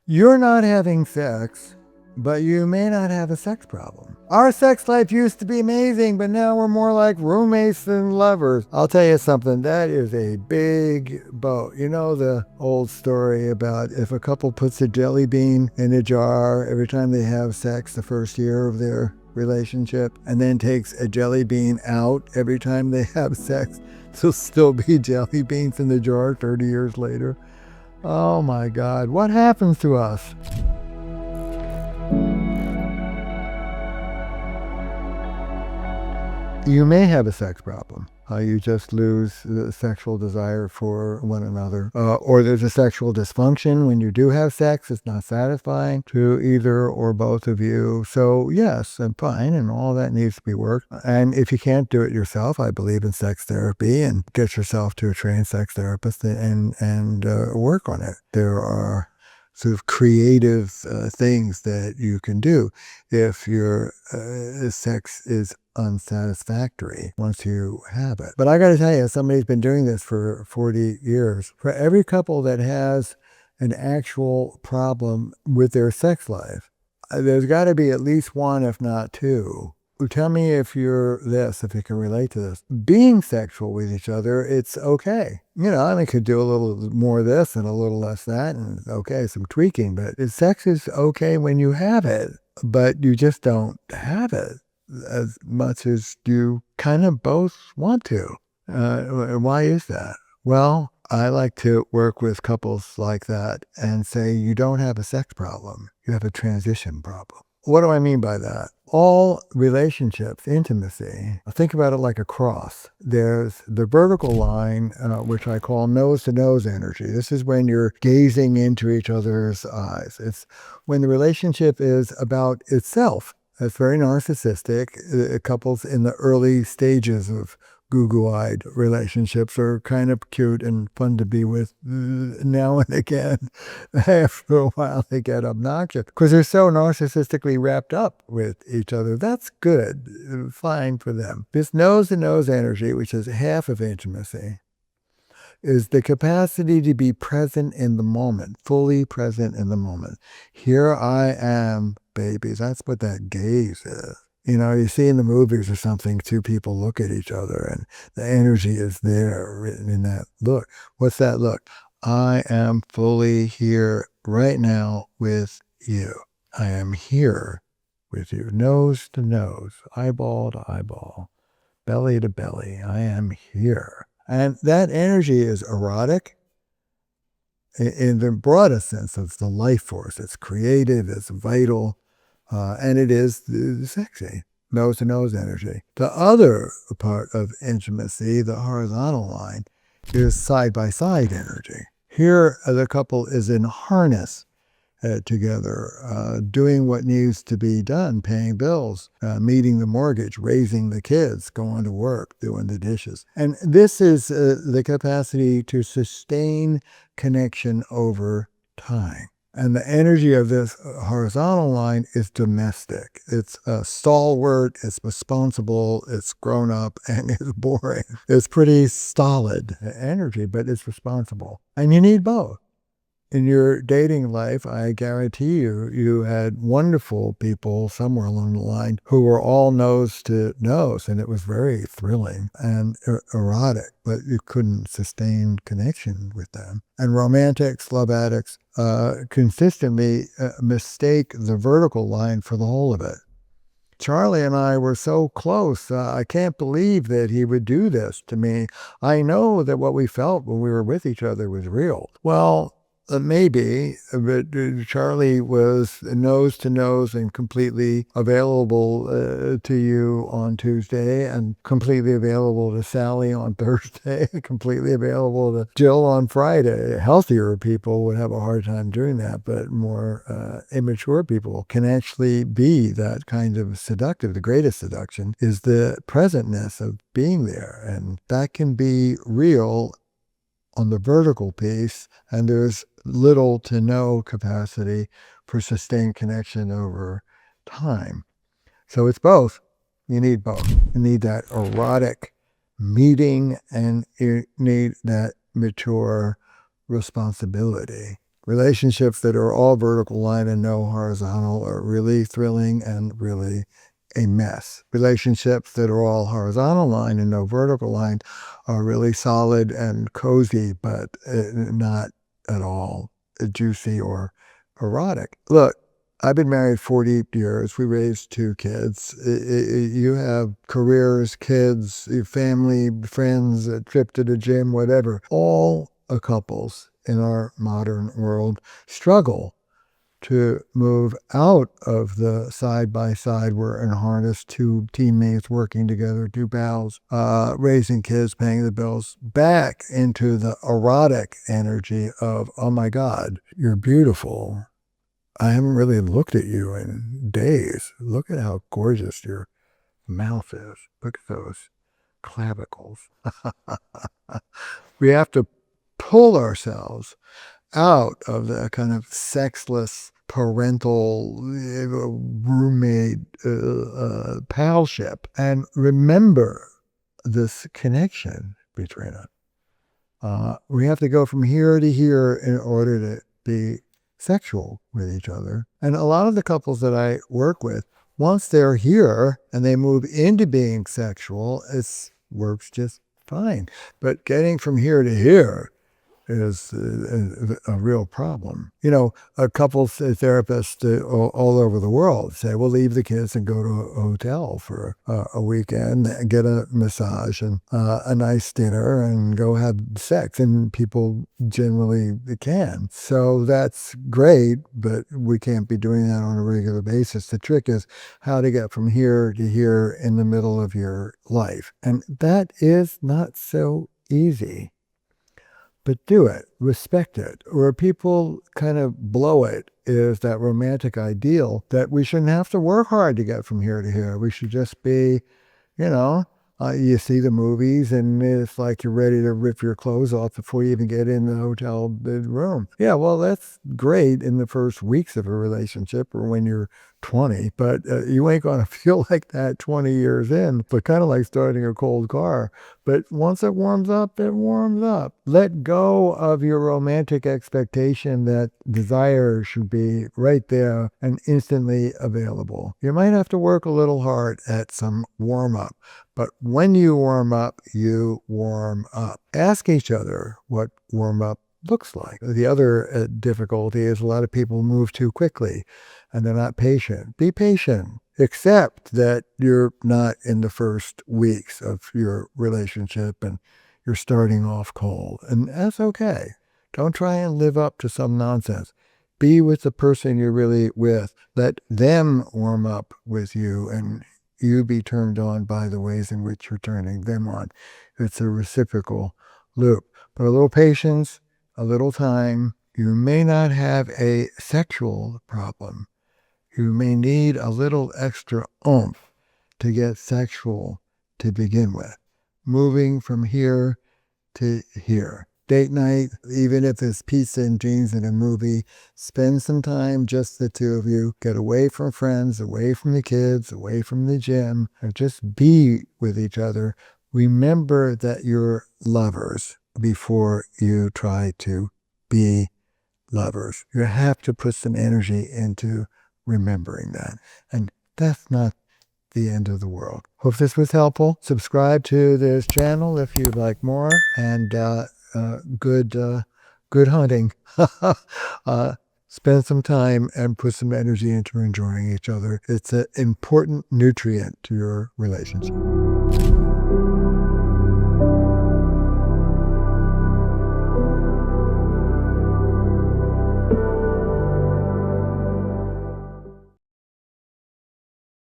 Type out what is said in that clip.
You're not having sex, but you may not have a sex problem. Our sex life used to be amazing, but now we're more like roommates than lovers. I'll tell you something, that is a big boat. You know the old story about if a couple puts a jelly bean in a jar every time they have sex the first year of their relationship, and then takes a jelly bean out every time they have sex, there'll still be jelly beans in the jar 30 years later. Oh my God, what happens to us? You may have a sex problem. You just lose the sexual desire for one another. Or there's a sexual dysfunction when you do have sex. It's not satisfying to either or both of you. So yes, and fine, and all that needs to be worked. And if you can't do it yourself, I believe in sex therapy, and get yourself to a trained sex therapist and work on it. There are sort of creative things that you can do if your sex is unsatisfactory once you have it. But I got to tell you, somebody's been doing this for 40 years. For every couple that has an actual problem with their sex life, there's got to be at least one, if not two. Tell me if you can relate to this. Being sexual with each other, it's okay. I could do a little more of this and a little less that, and okay, some tweaking, but sex is okay when you have it, but you just don't have it as much as you kind of both want to. Why is that? Well, I like to work with couples like that and say, you don't have a sex problem, you have a transition problem. What do I mean by that? All relationships, intimacy, think about it like a cross. There's the vertical line, which I call nose-to-nose energy. This is when you're gazing into each other's eyes. It's when the relationship is about itself. It's very narcissistic. Couples in the early stages of goo-goo-eyed relationships are kind of cute and fun to be with now and again. After a while, they get obnoxious because they're so narcissistically wrapped up with each other. That's good, fine for them. This nose-to-nose energy, which is half of intimacy, is the capacity to be present in the moment, fully present in the moment. Here I am, babies. That's what that gaze is. You see in the movies or something, two people look at each other and the energy is there written in that look. What's that look? I am fully here right now with you. I am here with you, nose to nose, eyeball to eyeball, belly to belly. I am here. And that energy is erotic in the broadest sense. It's the life force. It's creative, it's vital, and it is sexy, nose-to-nose energy. The other part of intimacy, the horizontal line, is side-by-side energy. Here, the couple is in harness together, doing what needs to be done, paying bills, meeting the mortgage, raising the kids, going to work, doing the dishes. And this is the capacity to sustain connection over time. And the energy of this horizontal line is domestic. It's stalwart, it's responsible, it's grown up, and it's boring. It's pretty stolid energy, but it's responsible. And you need both. In your dating life, I guarantee you had wonderful people somewhere along the line who were all nose to nose, and it was very thrilling and erotic, but you couldn't sustain connection with them. And romantics, love addicts, consistently mistake the vertical line for the whole of it. Charlie and I were so close. I can't believe that he would do this to me. I know that what we felt when we were with each other was real. Well, maybe, but Charlie was nose to nose and completely available to you on Tuesday, and completely available to Sally on Thursday, completely available to Jill on Friday. Healthier people would have a hard time doing that, but more immature people can actually be that kind of seductive. The greatest seduction is the presentness of being there, and that can be real on the vertical piece, and there's little to no capacity for sustained connection over time. So it's both. You need both. You need that erotic meeting, and you need that mature responsibility Relationships that are all vertical line and no horizontal are really thrilling and really a mess. Relationships that are all horizontal line and no vertical line are really solid and cozy, but not at all juicy or erotic. Look, I've been married 40 years. We raised 2 kids. You have careers, kids, your family, friends, a trip to the gym, whatever. All couples in our modern world struggle to move out of the side-by-side we're in harness, 2 teammates working together, 2 pals, raising kids, paying the bills, back into the erotic energy of, oh my God, you're beautiful. I haven't really looked at you in days. Look at how gorgeous your mouth is. Look at those clavicles. We have to pull ourselves out of the kind of sexless parental roommate palship and remember this connection between us. We have to go from here to here in order to be sexual with each other. And a lot of the couples that I work with, once they're here and they move into being sexual, it works just fine. But getting from here to here is a real problem. You know, couples therapists all over the world say, well, leave the kids and go to a hotel for a weekend, get a massage and a nice dinner and go have sex. And people generally can. So that's great, but we can't be doing that on a regular basis. The trick is how to get from here to here in the middle of your life. And that is not so easy. But do it, respect it. Where people kind of blow it is that romantic ideal that we shouldn't have to work hard to get from here to here. We should just be, you know, you see the movies and it's like you're ready to rip your clothes off before you even get in the hotel room. Yeah, well, that's great in the first weeks of a relationship or when you're 20, but you ain't going to feel like that 20 years in, but kind of like starting a cold car. But once it warms up, it warms up. Let go of your romantic expectation that desire should be right there and instantly available. You might have to work a little hard at some warm up, but when you warm up, you warm up. Ask each other what warm up looks like. The other difficulty is a lot of people move too quickly and they're not patient. Be patient. Accept that you're not in the first weeks of your relationship and you're starting off cold. And that's okay. Don't try and live up to some nonsense. Be with the person you're really with. Let them warm up with you and you be turned on by the ways in which you're turning them on. It's a reciprocal loop. But a little patience, a little time. You may not have a sexual problem. You may need a little extra oomph to get sexual to begin with. Moving from here to here. Date night, even if it's pizza and jeans and a movie, spend some time, just the two of you. Get away from friends, away from the kids, away from the gym, and just be with each other. Remember that you're lovers before you try to be lovers. You have to put some energy into remembering that. And that's not the end of the world. Hope this was helpful. Subscribe to this channel if you'd like more. And good hunting. Spend some time and put some energy into enjoying each other. It's an important nutrient to your relationship.